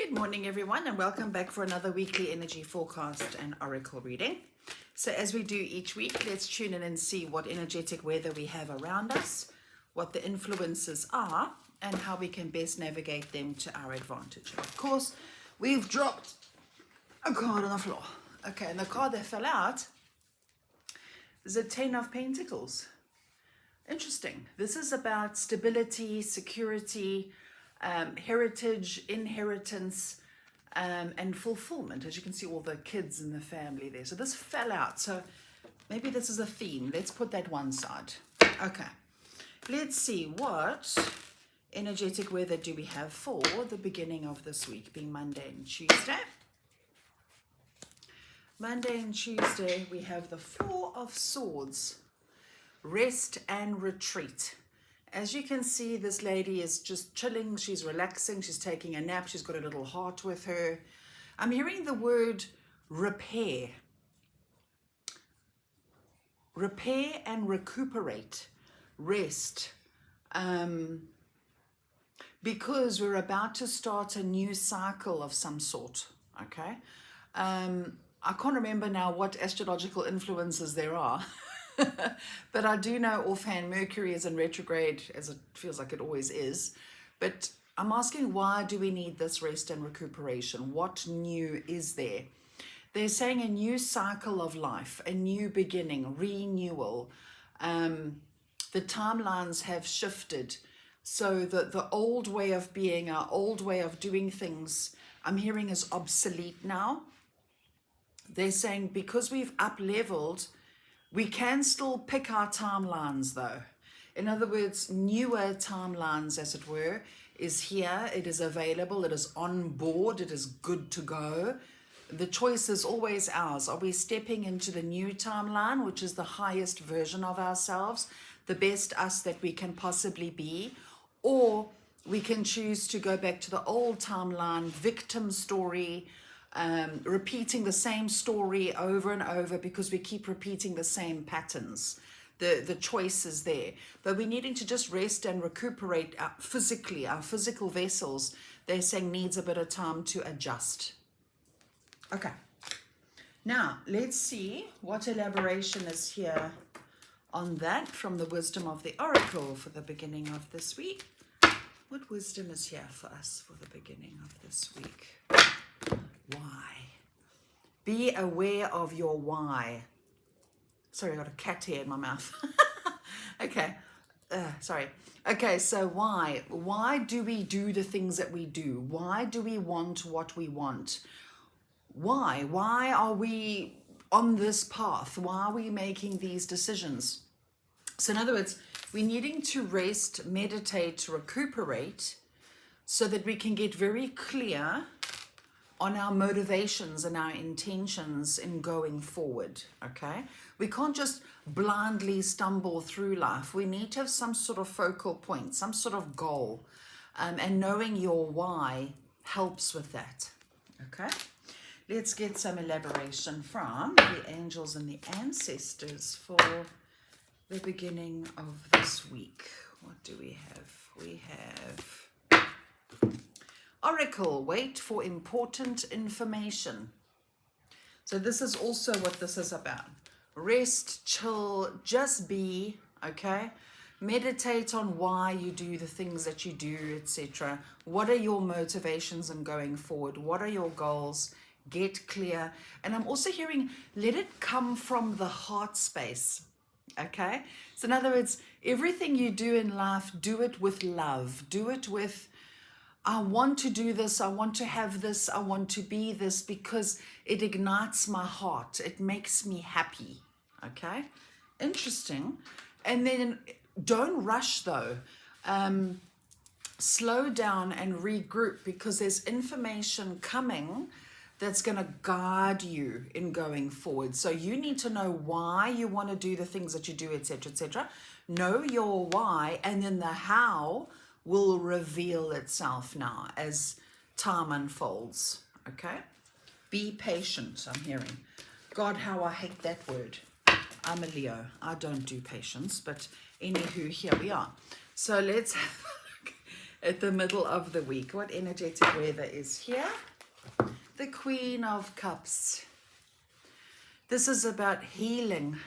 Good morning, everyone, and welcome back for another weekly energy forecast and oracle reading. So as we do each week, let's tune in and see what energetic weather we have around us, what the influences are, and how we can best navigate them to our advantage. Of course, we've dropped a card on the floor. Okay, and the card that fell out is a 10 of Pentacles. Interesting. This is about stability, security, heritage, inheritance, and fulfillment. As you can see, all the kids in the family there. So this fell out. So maybe this is a theme. Let's put that one side. Okay. Let's see what energetic weather do we have for the beginning of this week, being Monday and Tuesday. Monday and Tuesday, we have the Four of Swords. Rest and retreat. As you can see, this lady is just chilling. She's relaxing. She's taking a nap. She's got a little heart with her. I'm hearing the word repair. Repair and recuperate. Rest. Because we're about to start a new cycle of some sort. Okay. I can't remember now what astrological influences there are. But I do know offhand Mercury is in retrograde, as it feels like it always is. But I'm asking, why do we need this rest and recuperation? What new is there? They're saying a new cycle of life, a new beginning, renewal. The timelines have shifted. So the old way of being, our old way of doing things, I'm hearing is obsolete now. They're saying because we've up-leveled, we can still pick our timelines though. In other words, newer timelines, as it were, is here. It is available. It is on board. It is good to go. The choice is always ours. Are we stepping into the new timeline, which is the highest version of ourselves, the best us that we can possibly be? Or we can choose to go back to the old timeline, victim story, repeating the same story over and over because we keep repeating the same patterns. The choice is there. But we're needing to just rest and recuperate physically. Our physical vessels, they're saying, needs a bit of time to adjust. Okay. Now, let's see what elaboration is here on that from the wisdom of the oracle for the beginning of this week. What wisdom is here for us for the beginning of this week? Why? Be aware of your why. Sorry, I got a cat here in my mouth. Okay. Sorry. Okay, so why? Why do we do the things that we do? Why do we want what we want? Why? Why are we on this path? Why are we making these decisions? So in other words, we're needing to rest, meditate, recuperate so that we can get very clear on our motivations and our intentions in going forward, okay? We can't just blindly stumble through life. We need to have some sort of focal point, some sort of goal, and knowing your why helps with that, okay? Let's get some elaboration from the angels and the ancestors for the beginning of this week. What do we have? We have Oracle, wait for important information. So this is also what this is about. Rest, chill, just be, okay? Meditate on why you do the things that you do, etc. What are your motivations in going forward? What are your goals? Get clear. And I'm also hearing, let it come from the heart space, okay? So in other words, everything you do in life, do it with love. Do it with, I want to do this, I want to have this, I want to be this because it ignites my heart. It makes me happy, okay? Interesting. And then don't rush though. Slow down and regroup because there's information coming that's going to guide you in going forward. So you need to know why you want to do the things that you do, etc., etc. Know your why, and then the how will reveal itself now as time unfolds, okay? Be patient, I'm hearing. God, how I hate that word. I'm a Leo. I don't do patience, but anywho, here we are. So let's have a look at the middle of the week. What energetic weather is here? The Queen of Cups. This is about healing,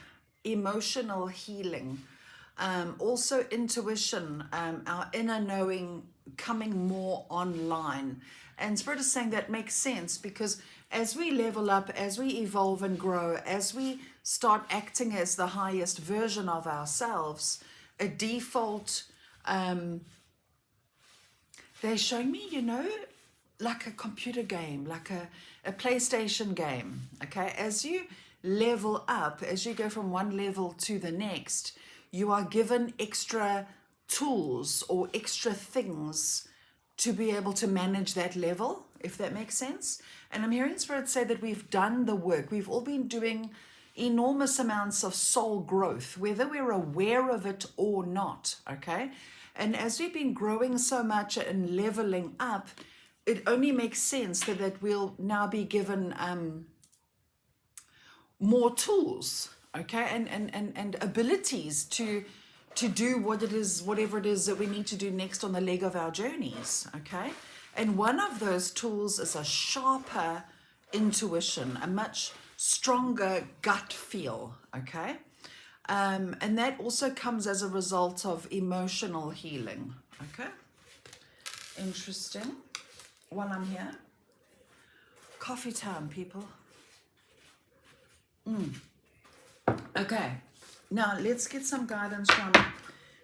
emotional healing, also intuition, our inner knowing coming more online. And Spirit is saying that makes sense because as we level up, as we evolve and grow, as we start acting as the highest version of ourselves, a default, they're showing me, like a computer game, like a PlayStation game, okay? As you level up, as you go from one level to the next, you are given extra tools or extra things to be able to manage that level, if that makes sense. And I'm hearing Spirit say that we've done the work. We've all been doing enormous amounts of soul growth, whether we're aware of it or not, okay? And as we've been growing so much and leveling up, it only makes sense that we'll now be given more tools, okay, and abilities to do whatever it is that we need to do next on the leg of our journeys, okay? And one of those tools is a sharper intuition, a much stronger gut feel, okay? And that also comes as a result of emotional healing, okay? Interesting. While I'm here, coffee time, people. Okay, now let's get some guidance from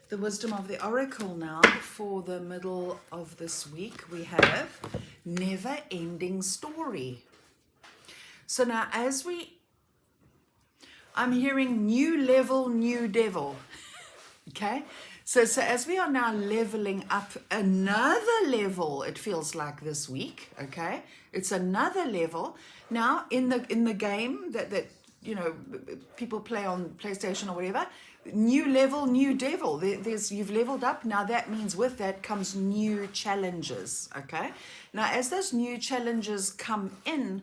the wisdom of the oracle now for the middle of this week. We have never ending story. So now I'm hearing new level, new devil. Okay, so as we are now leveling up another level, it feels like this week. Okay, it's another level now in the game that people play on PlayStation or whatever. New level, new devil. You've leveled up now. That means with that comes new challenges. Okay, now as those new challenges come in,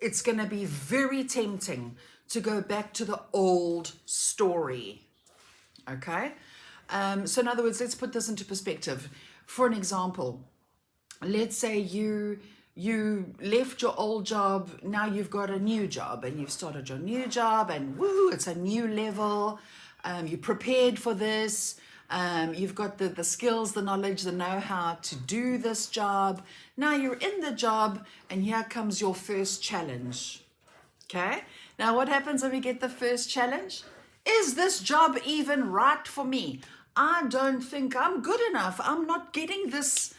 it's going to be very tempting to go back to the old story. Okay, so in other words, let's put this into perspective. For an example, let's say you left your old job, now you've got a new job and you've started your new job and woo, it's a new level. You prepared for this. You've got the skills, the knowledge, the know-how to do this job. Now you're in the job and here comes your first challenge. Okay, now what happens when we get the first challenge? Is this job even right for me? I don't think I'm good enough. I'm not getting this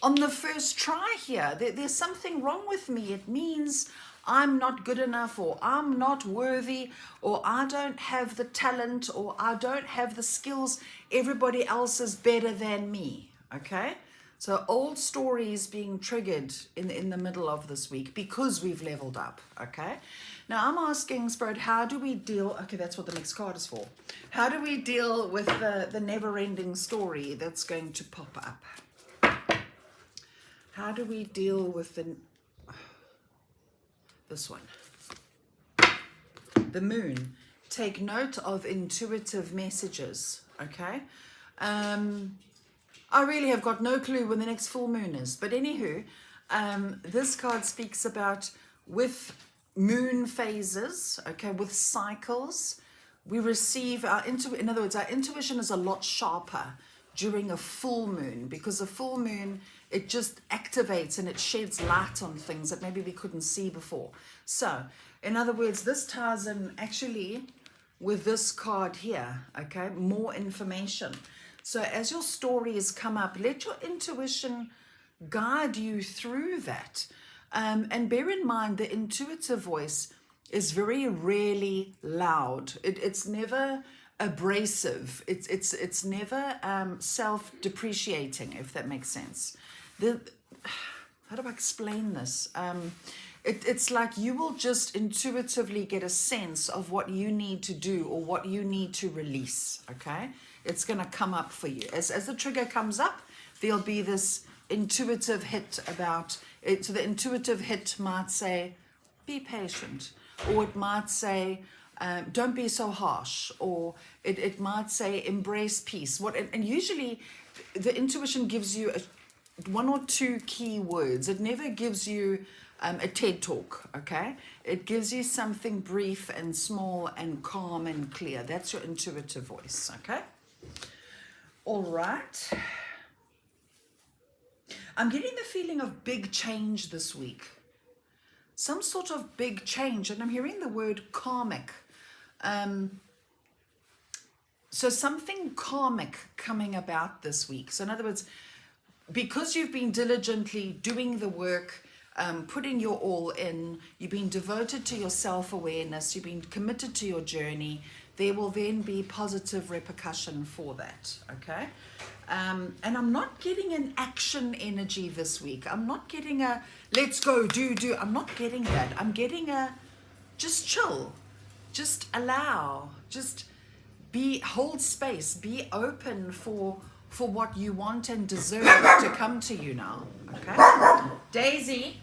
on the first try here. There's something wrong with me. It means I'm not good enough, or I'm not worthy, or I don't have the talent, or I don't have the skills. Everybody else is better than me. Okay? So old stories being triggered in the middle of this week because we've leveled up, okay? Now I'm asking Spirit, how do we deal, okay, that's what the next card is for. How do we deal with the never-ending story that's going to pop up? How do we deal with this one? The moon. Take note of intuitive messages, okay? I really have got no clue when the next full moon is. But anywho, this card speaks about with moon phases, okay, with cycles, we receive in other words, our intuition is a lot sharper during a full moon, because a full moon, it just activates and it sheds light on things that maybe we couldn't see before. So, in other words, this ties in actually with this card here, okay, more information. So as your stories come up, let your intuition guide you through that. And bear in mind, the intuitive voice is very rarely loud. It's never abrasive. It's never self-depreciating, if that makes sense. How do I explain this? It's like you will just intuitively get a sense of what you need to do or what you need to release, okay? It's going to come up for you. As the trigger comes up, there'll be this intuitive hit about it. So the intuitive hit might say, be patient. Or it might say, don't be so harsh. Or it might say, embrace peace. And usually the intuition gives you one or two key words. It never gives you a TED talk, okay? It gives you something brief and small and calm and clear. That's your intuitive voice, okay? All right. I'm getting the feeling of big change this week. Some sort of big change, and I'm hearing the word karmic. So something karmic coming about this week. So in other words, because you've been diligently doing the work, putting your all in, you've been devoted to your self-awareness, you've been committed to your journey, there will then be positive repercussion for that, okay? And I'm not getting an action energy this week. I'm not getting a let's go, do. I'm not getting that. I'm getting a just chill, just allow, just hold space, be open for what you want and deserve to come to you now, okay? Daisy.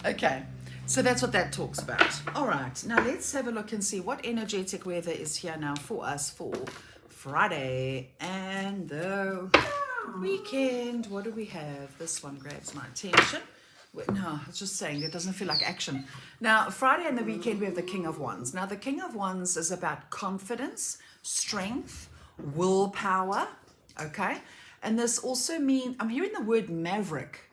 Okay, so that's what that talks about. All right, now let's have a look and see what energetic weather is here now for us for Friday and the weekend. What do we have? This one grabs my attention. No, I was just saying, it doesn't feel like action. Now, Friday and the weekend, we have the King of Wands. Now, the King of Wands is about confidence, strength, willpower, okay? And this also means, I'm hearing the word maverick.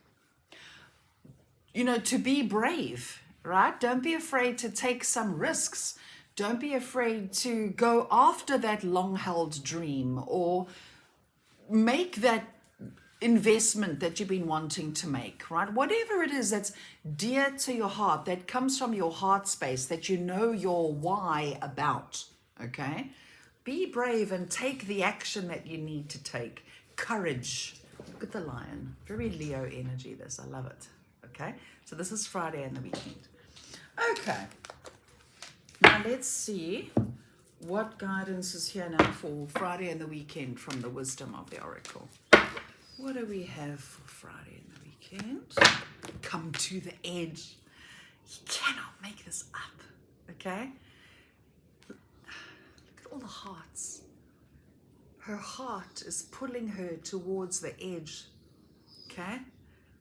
You know, to be brave, right? Don't be afraid to take some risks. Don't be afraid to go after that long-held dream or make that investment that you've been wanting to make, right? Whatever it is that's dear to your heart, that comes from your heart space, that you know your why about, okay? Be brave and take the action that you need to take. Courage. Look at the lion. Very Leo energy, this. I love it, okay? So this is Friday and the weekend. Okay. Now let's see what guidance is here now for Friday and the weekend from the wisdom of the Oracle. What do we have for Friday and the weekend? Come to the edge. You cannot make this up, okay? Look at all the hearts. Her heart is pulling her towards the edge, okay?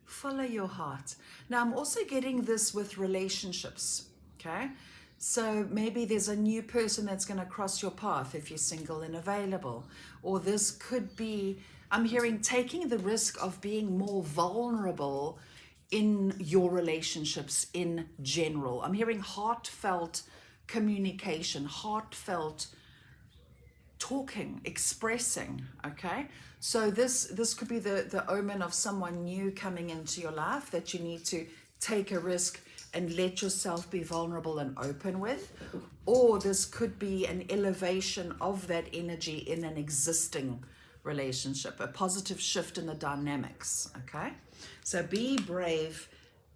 Follow your heart. Now, I'm also getting this with relationships, okay? So maybe there's a new person that's going to cross your path if you're single and available. Or this could be, I'm hearing, taking the risk of being more vulnerable in your relationships in general. I'm hearing heartfelt communication, heartfelt talking, expressing, okay? So this could be the omen of someone new coming into your life that you need to take a risk and let yourself be vulnerable and open with. Or this could be an elevation of that energy in an existing relationship, a positive shift in the dynamics, okay? So be brave,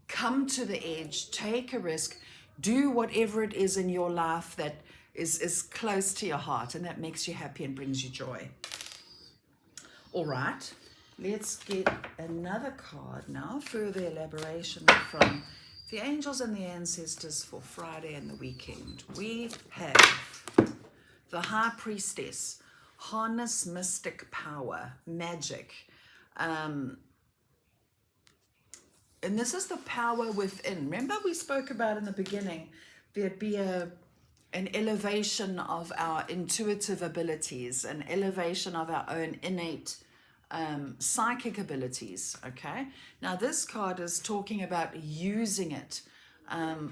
come to the edge, take a risk, do whatever it is in your life that is close to your heart and that makes you happy and brings you joy. All right, let's get another card now, further elaboration from the angels and the ancestors for Friday and the weekend. We have the High Priestess, harness mystic power, magic. And this is the power within. Remember we spoke about in the beginning, there'd be an elevation of our intuitive abilities, an elevation of our own innate psychic abilities, okay? Now this card is talking about using it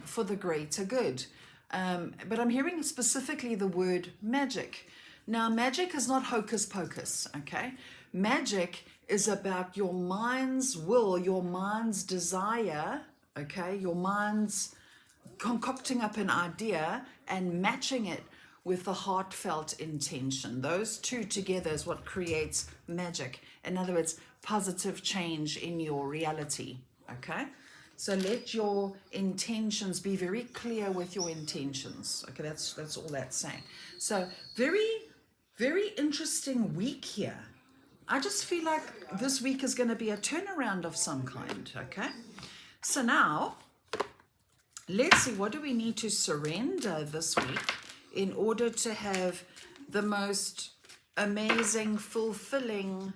for the greater good. But I'm hearing specifically the word magic. Now magic is not hocus pocus, okay? Magic is about your mind's will, your mind's desire, okay? Your mind's concocting up an idea and matching it with the heartfelt intention. Those two together is what creates magic. In other words, positive change in your reality, okay? So let your intentions be very clear with your intentions. Okay, that's all that's saying. So very, very interesting week here. I just feel like this week is going to be a turnaround of some kind, okay? So now, let's see, what do we need to surrender this week in order to have the most amazing, fulfilling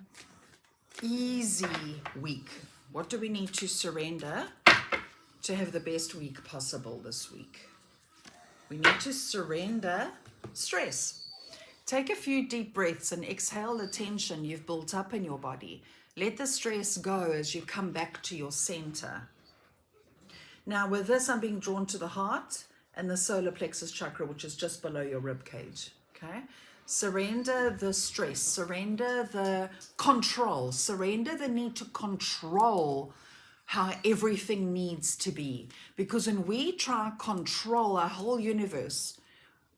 easy week. What do we need to surrender to have the best week possible this week? We need to surrender stress. Take a few deep breaths and exhale the tension you've built up in your body. Let the stress go as you come back to your center. Now with this, I'm being drawn to the heart and the solar plexus chakra, which is just below your rib cage. Okay? Surrender the stress, surrender the control, surrender the need to control how everything needs to be. Because when we try to control our whole universe,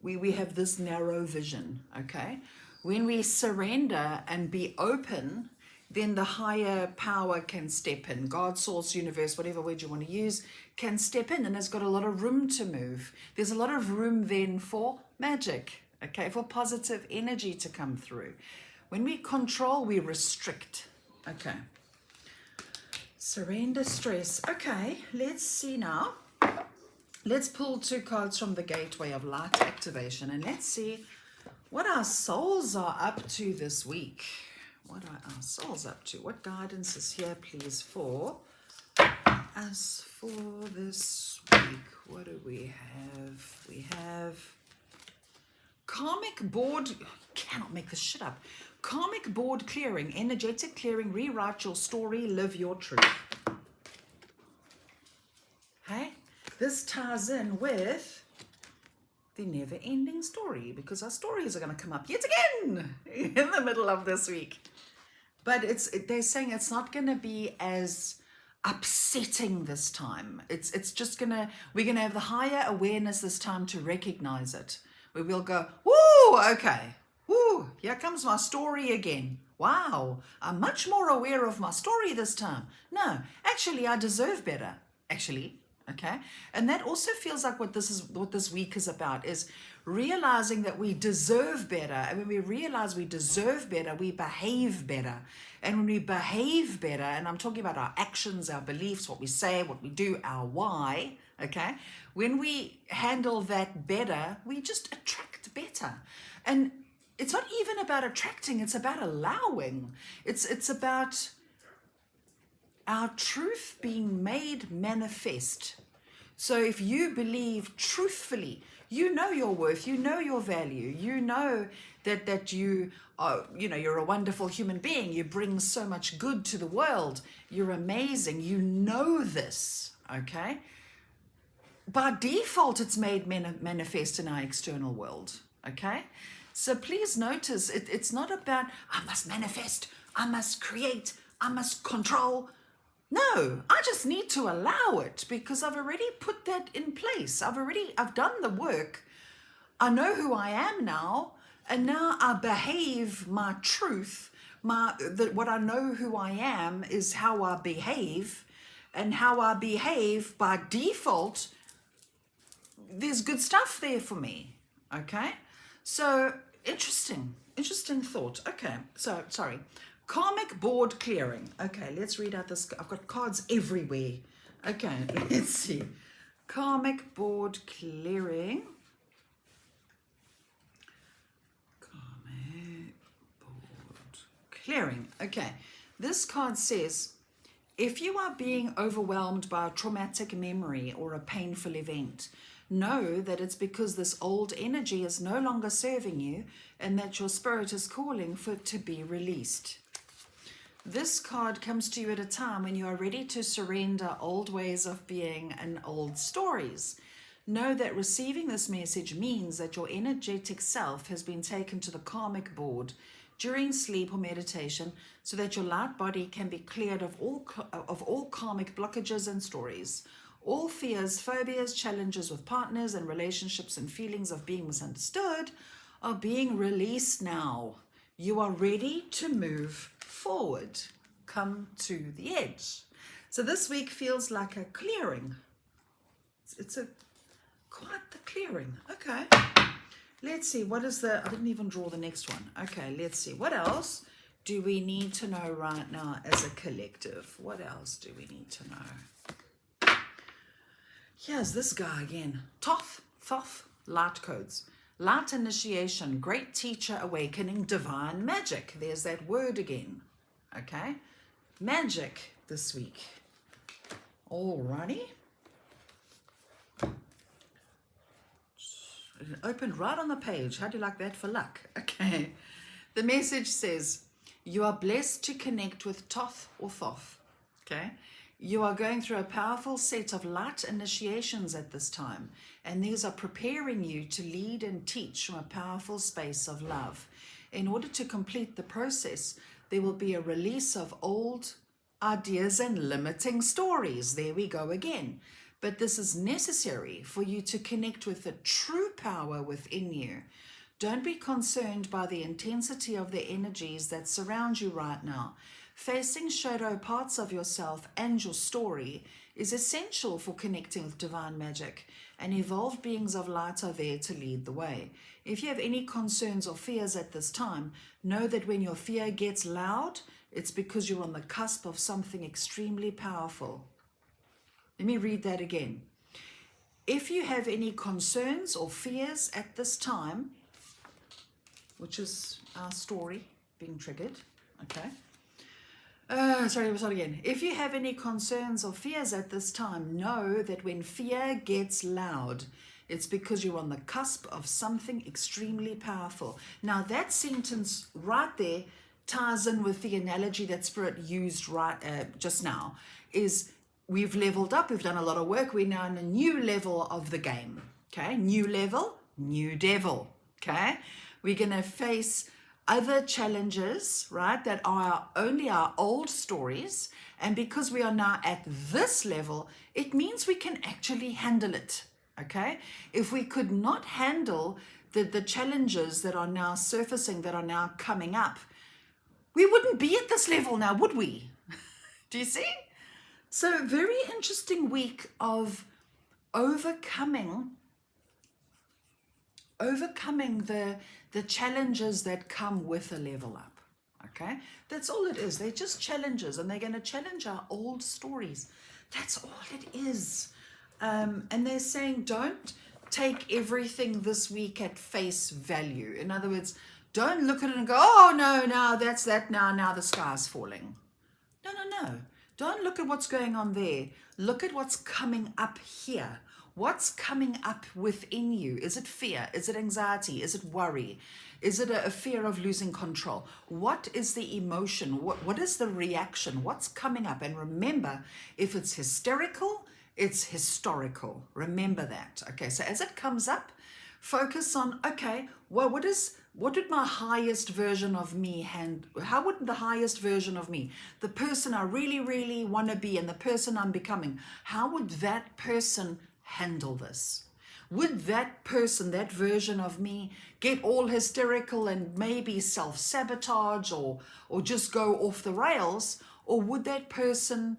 we have this narrow vision, okay? When we surrender and be open, then the higher power can step in. God, source, universe, whatever word you want to use, can step in and has got a lot of room to move. There's a lot of room then for magic, okay, for positive energy to come through. When we control, we restrict, okay. Surrender stress. Okay, let's see now. Let's pull 2 cards from the Gateway of Light Activation and let's see what our souls are up to this week. What are our souls up to? What guidance is here, please, for us for this week? What do we have? We have karmic board. Cannot make this shit up. Karmic board clearing, energetic clearing, rewrite your story, live your truth. Hey, this ties in with the never-ending story because our stories are going to come up yet again in the middle of this week. But they're saying it's not going to be as upsetting this time. It's just we're going to have the higher awareness this time to recognize it. We will go, woo, okay. Woo, here comes my story again. Wow, I'm much more aware of my story this time. No, actually, I deserve better. Actually, okay? And that also feels like what this week is about, is realizing that we deserve better. And when we realize we deserve better, we behave better. And when we behave better, and I'm talking about our actions, our beliefs, what we say, what we do, our why, okay? When we handle that better, we just attract better. And it's not even about attracting, it's about allowing. It's about our truth being made manifest. So if you believe truthfully, you know your worth, you know your value, you know that you are, you're a wonderful human being, you bring so much good to the world, you're amazing, you know this, okay? By default, it's made manifest in our external world, okay? So please notice, it's not about, I must manifest, I must create, I must control. No, I just need to allow it because I've already put that in place. I've done the work. I know who I am now, and now I behave my truth. What I know who I am is how I behave, and how I behave by default, there's good stuff there for me, okay? So, interesting thought. Okay, so, sorry. Karmic board clearing. Okay, let's read out this. I've got cards everywhere. Okay, let's see. Karmic board clearing. Karmic board clearing. Okay, this card says, if you are being overwhelmed by a traumatic memory or a painful event, know that it's because this old energy is no longer serving you and that your spirit is calling for it to be released. This card comes to you at a time when you are ready to surrender old ways of being and old stories. Know that receiving this message means that your energetic self has been taken to the karmic board during sleep or meditation so that your light body can be cleared of all karmic blockages and stories. All fears, phobias, challenges with partners and relationships and feelings of being misunderstood are being released now. You are ready to move forward. Come to the edge. So this week feels like a clearing. It's quite the clearing. Okay. Let's see. What is I didn't even draw the next one. Okay, let's see. What else do we need to know right now as a collective? What else do we need to know? Here's this guy again. Thoth, light codes. Light initiation, great teacher awakening, divine magic. There's that word again. Okay? magic this week. Alrighty. It opened right on the page. How do you like that for luck? Okay. The message says, you are blessed to connect with Thoth or Thoth. Okay. You are going through a powerful set of light initiations at this time, and these are preparing you to lead and teach from a powerful space of love. In order to complete the process, there will be a release of old ideas and limiting stories. There we go again. But this is necessary for you to connect with the true power within you. Don't be concerned by the intensity of the energies that surround you right now. Facing shadow parts of yourself and your story is essential for connecting with divine magic, and evolved beings of light are there to lead the way. If you have any concerns or fears at this time, know that when your fear gets loud, it's because you're on the cusp of something extremely powerful. Let me read that again. If you have any concerns or fears at this time, which is our story being triggered, okay? Sorry, we'll start again. If you have any concerns or fears at this time, know that when fear gets loud, it's because you're on the cusp of something extremely powerful. Now, that sentence right there ties in with the analogy that Spirit used just now, is we've leveled up, we've done a lot of work, we're now in a new level of the game, okay? New level, new devil, okay? We're going to face other challenges, right, that are only our old stories, and because we are now at this level, it means we can actually handle it, okay? If we could not handle the challenges that are now surfacing, that are now coming up, we wouldn't be at this level now, would we? Do you see? So very interesting week of overcoming the challenges that come with a level up. Okay, that's all it is. They're just challenges, and they're going to challenge our old stories. That's all it is. And they're saying, don't take everything this week at face value. In other words, don't look at it and go, oh no, now that's that, now the sky's falling. No. Don't look at what's going on there. Look at what's coming up here. What's coming up within you? Is it fear? Is it anxiety? Is it worry? Is it a fear of losing control? What is the emotion? What is the reaction? What's coming up? And remember, if it's hysterical, it's historical. Remember that. Okay, so as it comes up, focus on, okay, well, what would my highest version of me how would the highest version of me, the person I really, really want to be and the person I'm becoming, how would that person handle this? Would that person, that version of me, get all hysterical and maybe self-sabotage or just go off the rails? Or would that person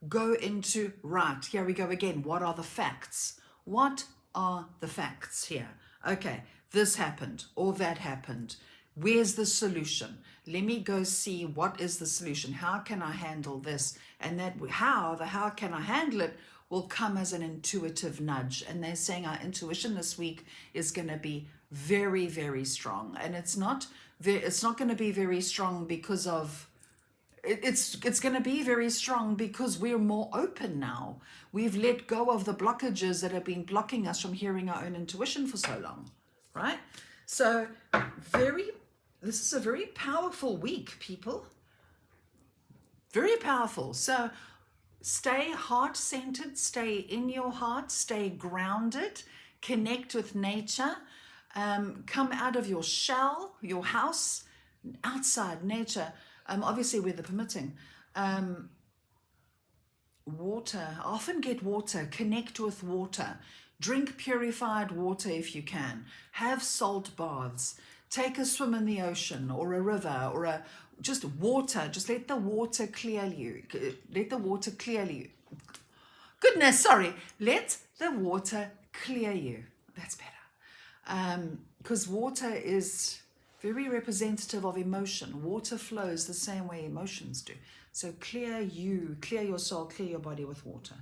go into, right, here we go again, what are the facts? What are the facts here? Okay, this happened or that happened. Where's the solution? Let me go see what is the solution. How can I handle this? And that how can I handle it will come as an intuitive nudge. And they're saying our intuition this week is going to be very, very strong. And it's not going to be very strong because of, it's going to be very strong because we're more open now. We've let go of the blockages that have been blocking us from hearing our own intuition for so long, right? So this is a very powerful week, people. Very powerful. So stay heart-centered, stay in your heart, stay grounded, connect with nature, come out of your shell, your house, outside nature, obviously weather permitting. Water, often get water, connect with water, drink purified water if you can, have salt baths, take a swim in the ocean or a river or just water, just let the water clear you, let the water clear you. Goodness, sorry, let the water clear you. That's better. Because water is very representative of emotion. Water flows the same way emotions do. So clear your soul, clear your body with water.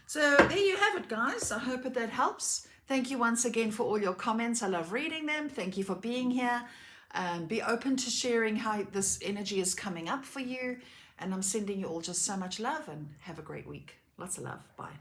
So there you have it, guys. I hope that helps. Thank you once again for all your comments. I love reading them. Thank you for being here. Be open to sharing how this energy is coming up for you. And I'm sending you all just so much love and have a great week. Lots of love. Bye.